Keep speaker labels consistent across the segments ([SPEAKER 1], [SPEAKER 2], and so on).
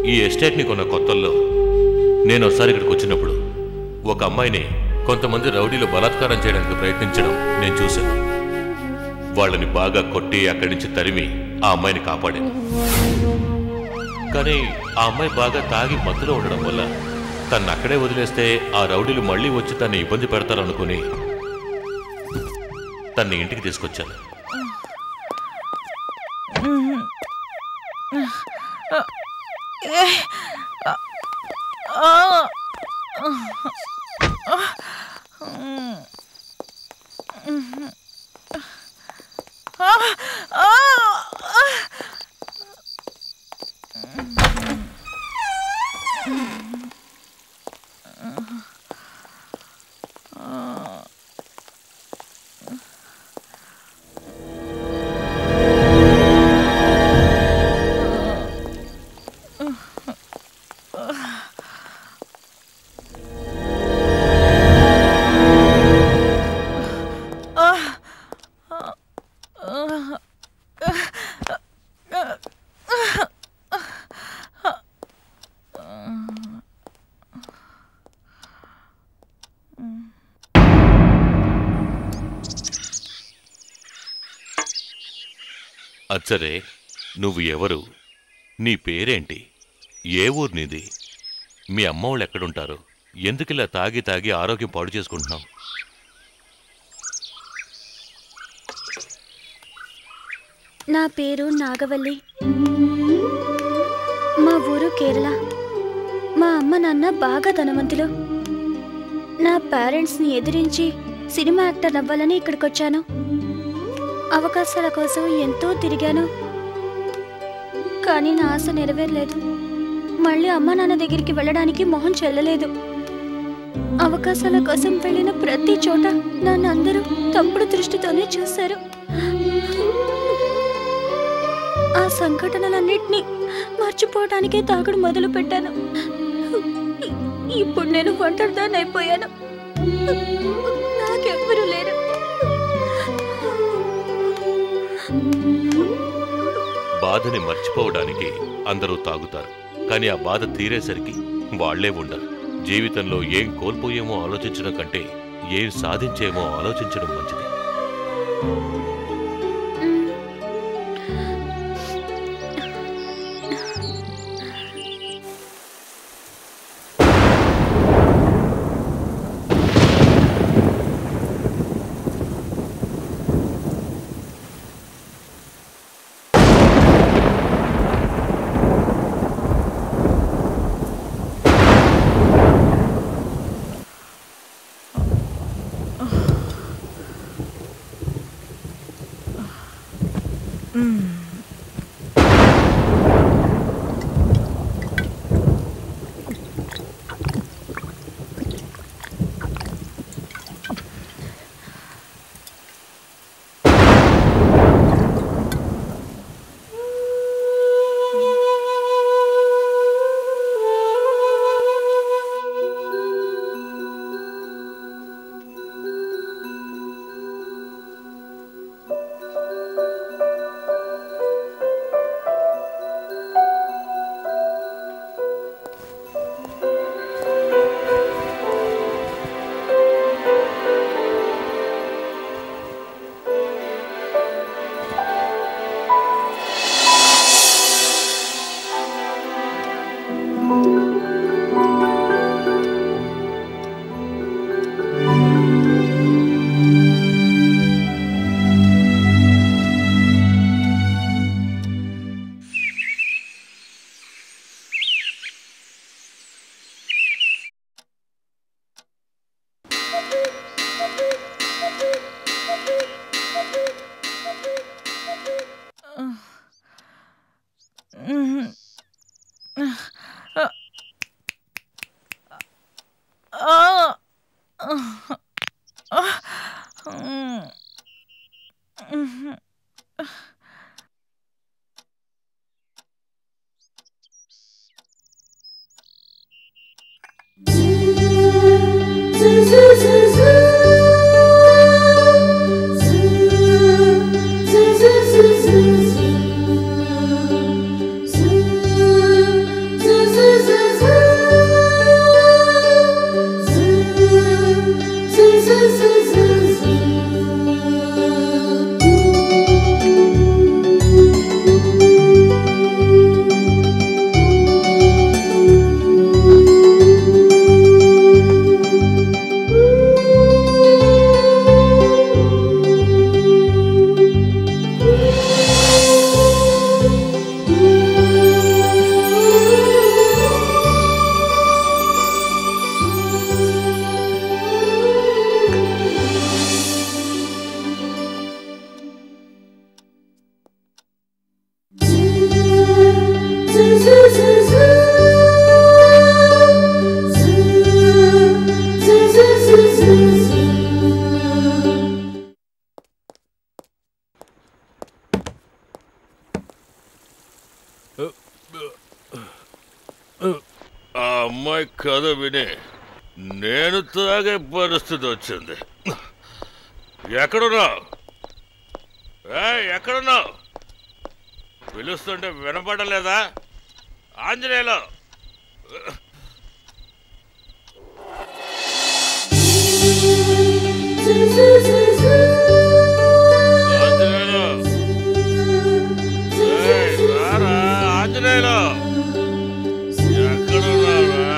[SPEAKER 1] ఈ ఎస్టేట్ని కొన్న కొత్తల్లో నేను ఒకసారి ఇక్కడికి వచ్చినప్పుడు ఒక అమ్మాయిని కొంతమంది రౌడీలు బలాత్కారం చేయడానికి ప్రయత్నించడం నేను చూశాను. వాళ్ళని బాగా కొట్టి అక్కడి నుంచి తరిమి ఆ అమ్మాయిని కాపాడాను. కానీ ఆ అమ్మాయి బాగా తాగి మత్తులో ఉండడం వల్ల తను అక్కడే వదిలేస్తే ఆ రౌడీలు మళ్ళీ వచ్చి తన్ని ఇబ్బంది పెడతారనుకుని తన్ని ఇంటికి తీసుకొచ్చాను. అచ్చరే, నువ్వు ఎవరు? నీ పేరేంటి? ఏ ఊరు నీది? మీ అమ్మ వాళ్ళు ఎక్కడుంటారు? ఎందుకిలా తాగి తాగి ఆరోగ్యం పాడు చేసుకుంటున్నావు?
[SPEAKER 2] నా పేరు నాగవల్లి. మా ఊరు కేరళ. మా అమ్మ నాన్న బాగా ధనవంతులు. నా పేరెంట్స్ని ఎదిరించి సినిమా యాక్టర్ అవ్వాలని ఇక్కడికి వచ్చాను. అవకాశాల కోసం ఎంతో తిరిగాను, కానీ నా ఆశ నెరవేరలేదు. మళ్ళీ అమ్మ నాన్న దగ్గరికి వెళ్ళడానికి మొహం చెల్లలేదు. అవకాశాల కోసం వెళ్ళిన ప్రతి చోట నన్ను అందరూ తప్పుడు దృష్టితోనే చూశారు. ఆ సంఘటనలన్నిటినీ మర్చిపోవడానికే తాగుడు మొదలు పెట్టాను. ఇప్పుడు నేను ఒంటరిదాన్ని అయిపోయాను. నాకెవ్వరూ లేరు.
[SPEAKER 1] బాధని మర్చిపోవడానికి అందరూ తాగుతారు, కానీ ఆ బాధ తీరేసరికి వాళ్లే ఉండరు. జీవితంలో ఏం కోల్పోయేమో ఆలోచించడం కంటే ఏం సాధించేమో ఆలోచించడం మంచిది. ఆ అమ్మాయి కథ విని నేను తాగే పరిస్థితి వచ్చింది. ఎక్కడున్నావు? ఎక్కడున్నావు? పిలుస్తుంటే వినపడలేదా? ఆంజనేయులు! ఆంజనేయులు! రారా ఆంజనేయులు! ఎక్కడున్నావురా?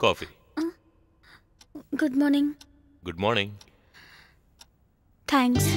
[SPEAKER 1] Coffee.
[SPEAKER 2] Good morning.
[SPEAKER 1] Good morning.
[SPEAKER 2] Thanks.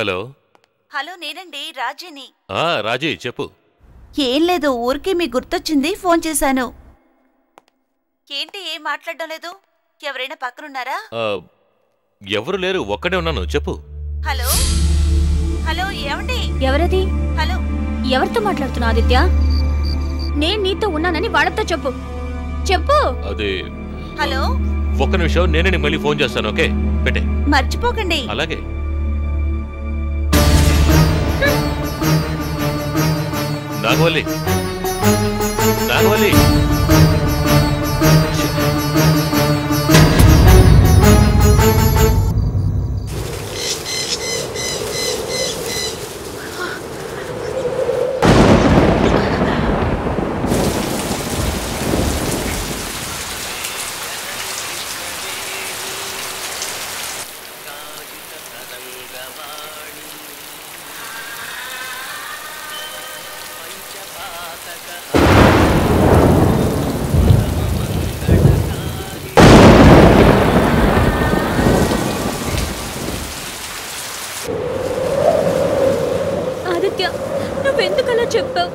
[SPEAKER 1] Hello.
[SPEAKER 3] Hello, నేనండి రాజీని.
[SPEAKER 1] రాజీ చెప్పు.
[SPEAKER 3] ఏం లేదు, ఊరికే మీ గుర్తొచ్చింది, ఫోన్ చేశాను. ఏంటి ఏం మాట్లాడడం లేదు? ఎవరైనా పక్కనున్నారా?
[SPEAKER 1] ఎవరు లేరు, ఒక్కడే ఉన్నాను. చెప్పు.
[SPEAKER 3] హలో హలో, ఏమండి?
[SPEAKER 2] ఎవరది?
[SPEAKER 3] హలో,
[SPEAKER 2] ఎవరితో మాట్లాడుతున్నావు ఆదిత్య? నేను నీతో ఉన్నానని వాళ్ళతో చెప్పు. చెప్పు.
[SPEAKER 1] అది
[SPEAKER 3] హలో,
[SPEAKER 1] ఒక్క నిమిషం, నేనే మళ్ళీ ఫోన్ చేస్తాను. ఓకే, పెట్టే.
[SPEAKER 3] మర్చిపోకండి.
[SPEAKER 1] అలాగే. నాగవల్లి, నాగవల్లి.
[SPEAKER 2] ఆదిత్య, నువ్వెందుకలా చెప్పావు?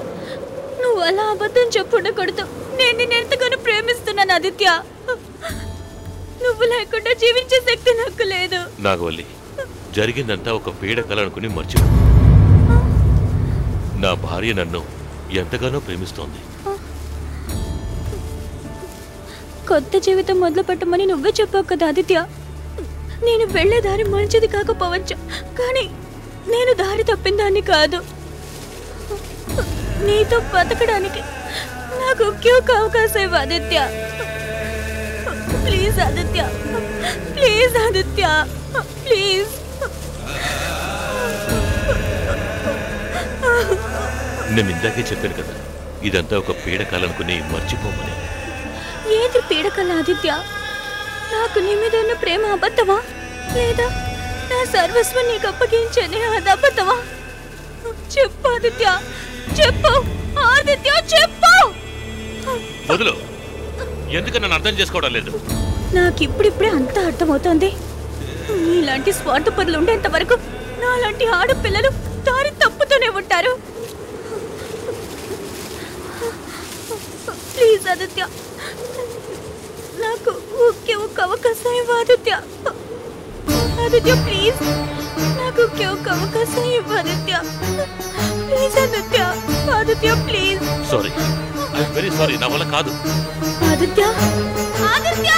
[SPEAKER 2] నువ్వు అలా అబద్ధం చెప్పుండకూడదు. నేను నిన్ను ఎంతగానో ప్రేమిస్తున్నాను ఆదిత్య. నువ్వు లేకుండా జీవించే శక్తి నాకు లేదు.
[SPEAKER 1] నాగవల్లి, జరిగిందంతా ఒక పీడకల అనుకుని మర్చిపో. నా భార్య నన్ను ఎంతగానో ప్రేమిస్తోంది.
[SPEAKER 2] కొత్త జీవితం మొదలు పెట్టమని నువ్వే చెప్పావు కదా ఆదిత్య. నేను వెళ్లే దారి మంచిది కాకపోవచ్చు, కానీ నేను దారి తప్పిందాన్ని కాదు. నీతో బతకడానికి నాకు ఒకే ఒక అవకాశం ఇవ్వు Aditya. Please Aditya, please Aditya, please.
[SPEAKER 1] నేను ఇందాకే చెప్పాను కదా, ఇదంతా ఒక పీడకాలనుకుని మర్చిపోమని.
[SPEAKER 2] ఏది పీడకల ఆదిత్య? నాకు నీ మీద ఉన్న ప్రేమ అబద్ధమా లేదా నా సర్వస్వం నీకు అప్పగించని అది అబద్ధమా? చెప్పు ఆదిత్య, చెప్పు ఆదిత్య, చెప్పు.
[SPEAKER 1] వదులు. ఎందుకు నన్ను అర్థం చేసుకోవడం లేదు?
[SPEAKER 2] నాకు ఇప్పుడిప్పుడే అంతా అర్థమవుతోంది. నీలాంటి స్వార్థపరులు ఉండేంత వరకు నాలాంటి ఆడపిల్లలు దారి తప్పుతూనే ఉంటారు. ప్లీజ్ ఆదిత్య, నాకు ఒకే ఒక్క అవకాశం ఇవ్వు ఆదిత్య. ఆదిత్య ప్లీజ్, నాకు ఒకే ఒక్క అవకాశం ఇవ్వు Aditya. Please Aditya, Aditya please.
[SPEAKER 1] Sorry, I'm very sorry. నా వల్ల కాదు.
[SPEAKER 2] ఆదిత్య, ఆదిత్య!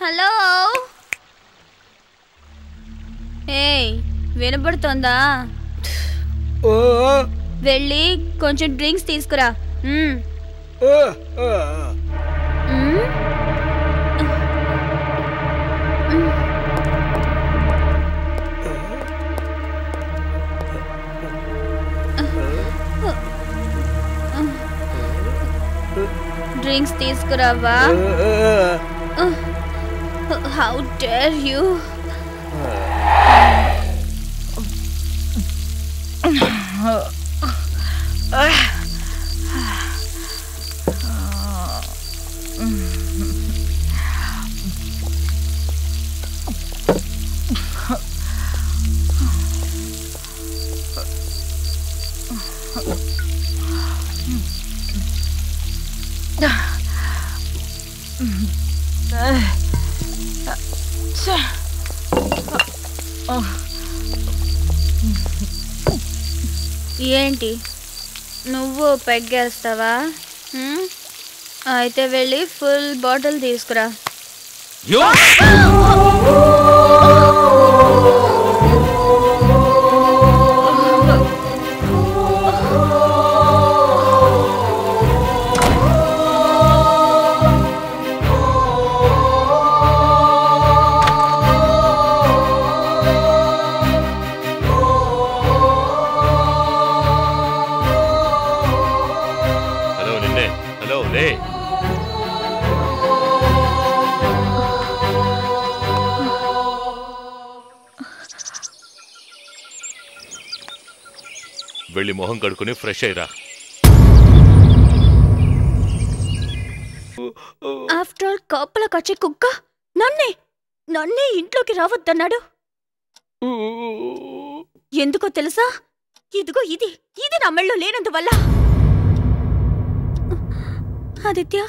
[SPEAKER 2] హలో, వినపడుతోందా? వెళ్ళి కొంచెం డ్రింక్స్ తీసుకురా. డ్రింక్స్ తీసుకురావా? How dare you? ఏంటి నువ్వు పెగ్గేస్తావా? అయితే వెళ్ళి ఫుల్ బాటిల్ తీసుకురా.
[SPEAKER 1] వెళ్ళి మొహం కడుక్కుని ఫ్రెష్ అయ్యిరా.
[SPEAKER 2] ఆఫ్టర్ ఆల్ కాపలా కచ్చే కుక్క నన్నే ఇంట్లోకి రావద్దన్నాడు. ఎందుకో తెలుసా? ఇదిగో ఇది నా మెళ్ళో లేనందువల్ల. ఆదిత్య,